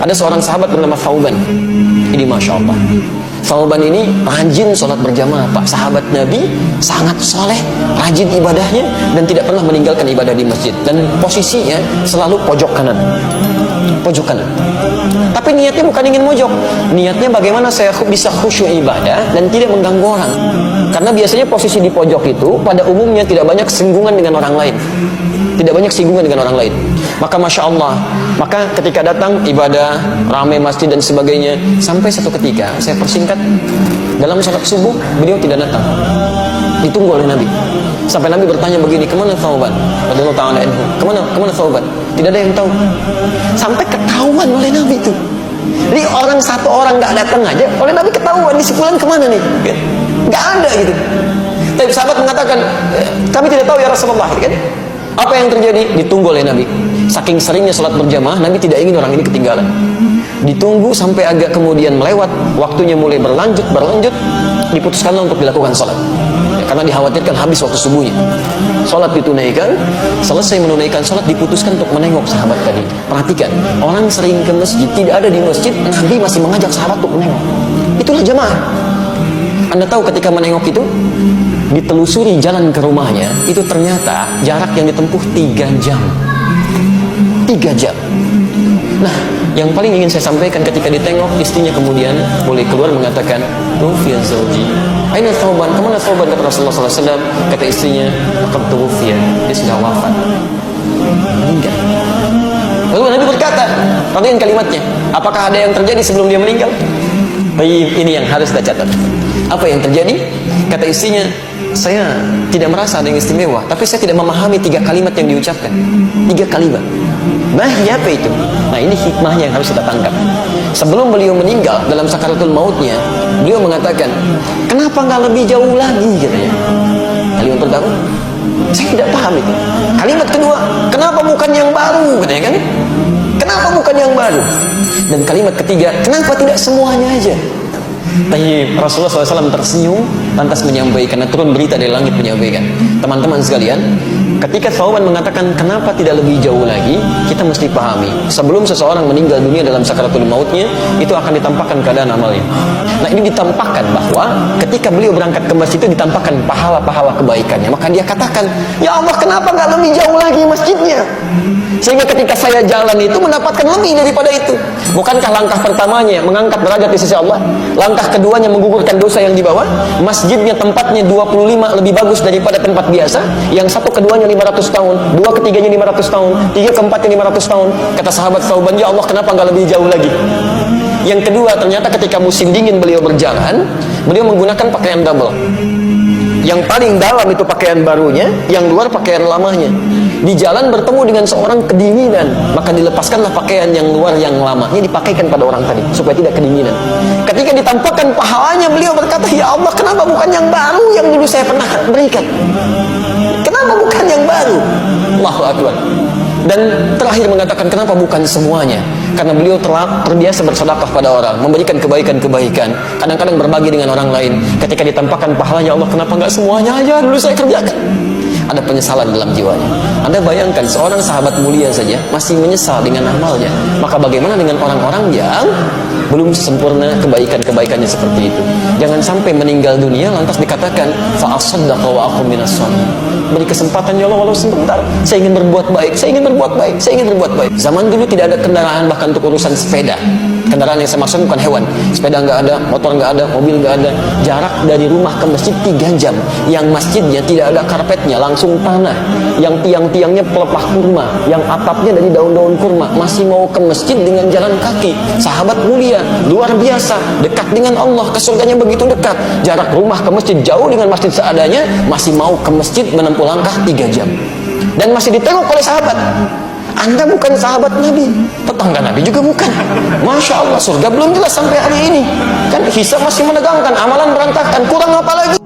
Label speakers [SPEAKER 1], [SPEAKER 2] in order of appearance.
[SPEAKER 1] Ada seorang sahabat bernama Thauban. Ini Masya Allah, Thauban ini rajin sholat berjamaah Pak. Sahabat Nabi, sangat soleh, rajin ibadahnya, dan tidak pernah meninggalkan ibadah di masjid. Dan posisinya selalu pojok kanan. Pojok kanan. Tapi niatnya bukan ingin mojok. Niatnya bagaimana saya bisa khusyuk ibadah dan tidak mengganggu orang. Karena biasanya posisi di pojok itu pada umumnya tidak banyak singgungan dengan orang lain. Tidak banyak singgungan dengan orang lain. Maka Masya Allah, maka ketika datang ibadah, ramai masjid dan sebagainya, sampai satu ketika, saya persingkat, dalam sholat subuh, beliau tidak datang. Ditunggu oleh Nabi. Sampai Nabi bertanya begini, kemana Thauban? Radhiyallahu ta'ala anhu. Kemana Thauban? Tidak ada yang tahu. Sampai ketahuan oleh Nabi itu. Jadi satu orang nggak datang aja, oleh Nabi ketahuan, di sebulan kemana nih? Nggak ada gitu. Tapi sahabat mengatakan, kami tidak tahu ya Rasulullah, kan? Apa yang terjadi? Ditunggu oleh Nabi. Saking seringnya sholat berjamaah, Nabi tidak ingin orang ini ketinggalan. Ditunggu sampai agak kemudian melewat, waktunya mulai berlanjut, diputuskanlah untuk dilakukan sholat. Ya, karena dikhawatirkan habis waktu subuhnya. Sholat ditunaikan, selesai menunaikan sholat, diputuskan untuk menengok sahabat tadi. Perhatikan, orang sering ke masjid, tidak ada di masjid, Nabi masih mengajak sahabat untuk menengok. Itulah jamaah. Anda tahu ketika menengok itu, ditelusuri jalan ke rumahnya, itu ternyata jarak yang ditempuh 3 jam. 3 jam. Nah, yang paling ingin saya sampaikan ketika ditengok, istrinya kemudian boleh keluar mengatakan, "Tufiya zawji." "Aina Thauban?" "Kemana Thauban?" kata Rasulullah SAW. Kata istrinya, "Qad tuwfiya." Dia sudah wafat. Meninggal. Lalu Nabi berkata, perhatikan kalimatnya, apakah ada yang terjadi sebelum dia meninggal? Ini yang harus kita catat. Apa yang terjadi? Kata istrinya, saya tidak merasa ada yang istimewa, tapi saya tidak memahami 3 kalimat yang diucapkan. 3 kalimat. Nah, apa itu? Nah, ini hikmahnya yang harus kita tangkap. Sebelum beliau meninggal dalam sakaratul mautnya, beliau mengatakan, kenapa nggak lebih jauh lagi, katanya. Kalimat pertama, saya tidak paham itu. Kalimat kedua, kenapa bukan yang baru, katanya kan? Kenapa bukan yang baru? Dan kalimat ketiga, kenapa tidak semuanya aja? Tapi Rasulullah SAW tersenyum, lantas menyampaikan, turun berita dari langit menyampaikan, teman-teman sekalian, ketika Thauban mengatakan kenapa tidak lebih jauh lagi, kita mesti pahami, sebelum seseorang meninggal dunia dalam sakaratul mautnya, itu akan ditampakkan keadaan amalnya. Nah, ini ditampakkan bahwa ketika beliau berangkat ke masjid itu ditampakkan pahala-pahala kebaikannya. Maka dia katakan, ya Allah, kenapa nggak lebih jauh lagi masjidnya? Sehingga ketika saya jalan itu mendapatkan lebih daripada itu. Bukankah langkah pertamanya mengangkat derajat di sisi Allah? Langkah keduanya menggugurkan dosa yang dibawa. Masjidnya tempatnya 25 lebih bagus daripada tempat biasa. Yang satu keduanya 500 tahun, dua ketiganya 500 tahun, tiga keempatnya 500 tahun. Kata sahabat Thauban, ya Allah, kenapa nggak lebih jauh lagi? Yang kedua, ternyata ketika musim dingin beliau berjalan, beliau menggunakan pakaian double. Yang paling dalam itu pakaian barunya, yang luar pakaian lamanya. Di jalan bertemu dengan seorang kedinginan, maka dilepaskanlah pakaian yang luar yang lama. Ini dipakaikan pada orang tadi supaya tidak kedinginan. Ketika ditampakkan pahalanya, beliau berkata, ya Allah, kenapa bukan yang baru yang dulu saya pernah berikan? Kenapa bukan yang baru? Allahu Akbar. Dan terakhir mengatakan, kenapa bukan semuanya? Karena beliau telah terbiasa bersedekah pada orang, memberikan kebaikan-kebaikan, kadang-kadang berbagi dengan orang lain. Ketika ditampakkan pahalanya, Allah, kenapa nggak semuanya aja dulu saya kerjakan? Ada penyesalan dalam jiwanya. Anda bayangkan seorang sahabat mulia saja masih menyesal dengan amalnya, maka bagaimana dengan orang-orang yang belum sempurna kebaikan-kebaikannya seperti itu? Jangan sampai meninggal dunia lantas dikatakan fa asaddaqa wa aqum minas shalihin. Beri kesempatan, ya Allah, walau sebentar, saya ingin berbuat baik, saya ingin berbuat baik, saya ingin berbuat baik. Zaman dulu tidak ada kendaraan bahkan untuk urusan sepeda. Kendaraan yang saya maksud bukan hewan. Sepeda nggak ada, motor nggak ada, mobil nggak ada. Jarak dari rumah ke masjid 3 jam. Yang masjidnya tidak ada karpetnya, langsung tanah. Yang tiang-tiangnya pelepah kurma, yang atapnya dari daun-daun kurma. Masih mau ke masjid dengan jalan kaki. Sahabat mulia, luar biasa, dekat dengan Allah, ke surganya begitu dekat. Jarak rumah ke masjid jauh dengan masjid seadanya, masih mau ke masjid menempuh langkah 3 jam. Dan masih ditengok oleh sahabat. Anda bukan sahabat Nabi, tetangga Nabi juga bukan. Masya Allah, surga belum jelas sampai hari ini. Kan hisab masih menegangkan, amalan berantakan, kurang apa lagi?